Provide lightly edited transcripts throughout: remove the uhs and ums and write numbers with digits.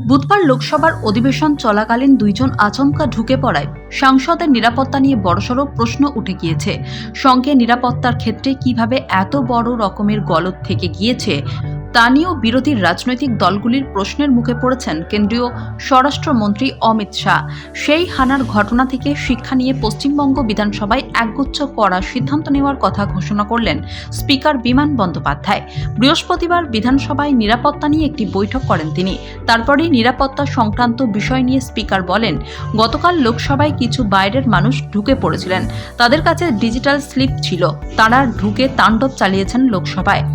বুধবার লোকসভার অধিবেশন চলাকালীন দুইজন আচমকা ঢুকে পড়ায় সাংসদের নিরাপত্তা নিয়ে বড়সড় প্রশ্ন উঠে গিয়েছে। সঙ্গে নিরাপত্তার ক্ষেত্রে কিভাবে এত বড় রকমের গলদ থেকে গিয়েছে তা নিয়েও বিরোধী রাজনৈতিক দলগুলির প্রশ্নের মুখে পড়েছেন কেন্দ্রীয় স্বরাষ্ট্রমন্ত্রী অমিত শাহ। সেই হানার ঘটনা থেকে শিক্ষা নিয়ে পশ্চিমবঙ্গ বিধানসভায় একগুচ্ছ কড়া সিদ্ধান্ত নেওয়ার কথা ঘোষণা করলেন স্পিকার বিমান বন্দ্যোপাধ্যায়। বৃহস্পতিবার বিধানসভায় নিরাপত্তা নিয়ে একটি বৈঠক করেন তিনি। তারপরেই নিরাপত্তা সংক্রান্ত বিষয় নিয়ে স্পিকার বলেন, গতকাল লোকসভায় কিছু বাইরের মানুষ ঢুকে পড়েছিলেন। তাদের কাছে ডিজিটাল স্লিপ ছিল, তারা ঢুকে তাণ্ডব চালিয়েছেন লোকসভায়।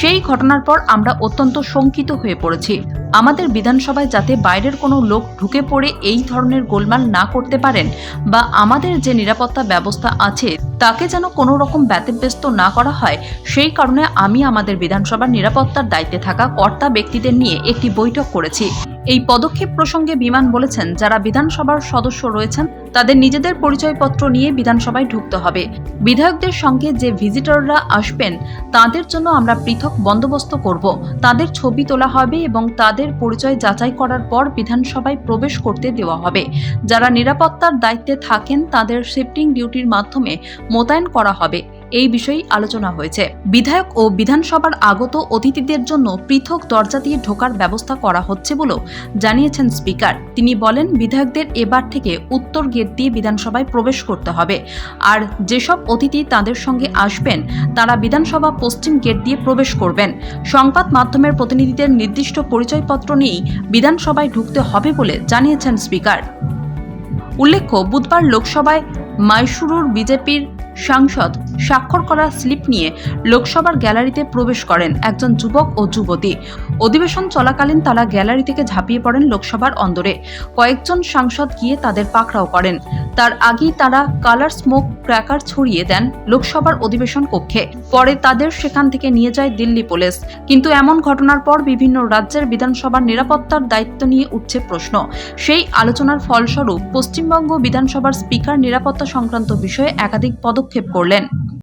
সেই ঘটনার পর আমরা অত্যন্ত শঙ্কিত হয়ে পড়েছি। আমাদের বিধানসভায় যাতে বাইরের কোনো লোক ঢুকে পড়ে এই ধরনের গোলমাল না করতে পারেন বা আমাদের যে নিরাপত্তা ব্যবস্থা আছে তাকে যেন কোনো রকম ব্যতিব্যস্ত না করা হয়, সেই কারণে আমি আমাদের বিধানসভার নিরাপত্তার দায়িত্বে থাকা কর্তা ব্যক্তিদের নিয়ে একটি বৈঠক করেছি। এই পদক্ষেপ প্রসঙ্গে বিমান বলেছেন, যারা বিধানসভার সদস্য রয়েছেন তাদের নিজেদের পরিচয়পত্র নিয়ে বিধানসভায় ঢুকতে হবে। বিধায়কদের সঙ্গে যে ভিজিটররা আসবেন তাদের জন্য আমরা পৃথক বন্দোবস্ত করব। তাদের ছবি তোলা হবে এবং তাদের পরিচয় যাচাই করার পর বিধানসভায় প্রবেশ করতে দেওয়া হবে। যারা নিরাপত্তার দায়িত্বে থাকেন তাদের শিফটিং ডিউটির মাধ্যমে মোতায়েন করা হবে। এই বিষয়ে আলোচনা হয়েছে। বিধায়ক ও বিধানসভার আগত অতিথিদের জন্য পৃথক দরজা দিয়ে ঢোকার ব্যবস্থা করা হচ্ছে বলেও জানিয়েছেন স্পিকার। তিনি বলেন, বিধায়কদের এবার থেকে উত্তর গেট দিয়ে বিধানসভায় প্রবেশ করতে হবে, আর যেসব অতিথি তাদের সঙ্গে আসবেন তারা বিধানসভা পশ্চিম গেট দিয়ে প্রবেশ করবেন। সংবাদ মাধ্যমের প্রতিনিধিদের নির্দিষ্ট পরিচয়পত্র নিয়েই বিধানসভায় ঢুকতে হবে বলে জানিয়েছেন স্পিকার। উল্লেখ্য, বুধবার লোকসভায় মাইশুরুর বিজেপির সাংসদ স্বাক্ষর করা স্লিপ নিয়ে লোকসভার গ্যালারিতে প্রবেশ করেন একজন যুবক ও যুবতী। অধিবেশন চলাকালীন তারা গ্যালারি থেকে ঝাঁপিয়ে পড়েন লোকসভার অন্দরে। কয়েকজন সাংসদ গিয়ে তাদের পাকড়াও করেন। তার আগেই তারা কালার স্মোক ক্র্যাকার ছড়িয়ে দেন লোকসভার অধিবেশন কক্ষে। পরে তাদের সেখান থেকে নিয়ে যায় দিল্লি পুলিশ। কিন্তু এমন ঘটনার পর বিভিন্ন রাজ্যের বিধানসভার নিরাপত্তার দায়িত্ব নিয়ে উঠছে প্রশ্ন। সেই আলোচনার ফলস্বরূপ পশ্চিমবঙ্গ বিধানসভার স্পিকার নিরাপত্তা সংক্রান্ত বিষয়ে একাধিক পদক্ষেপ করলেন।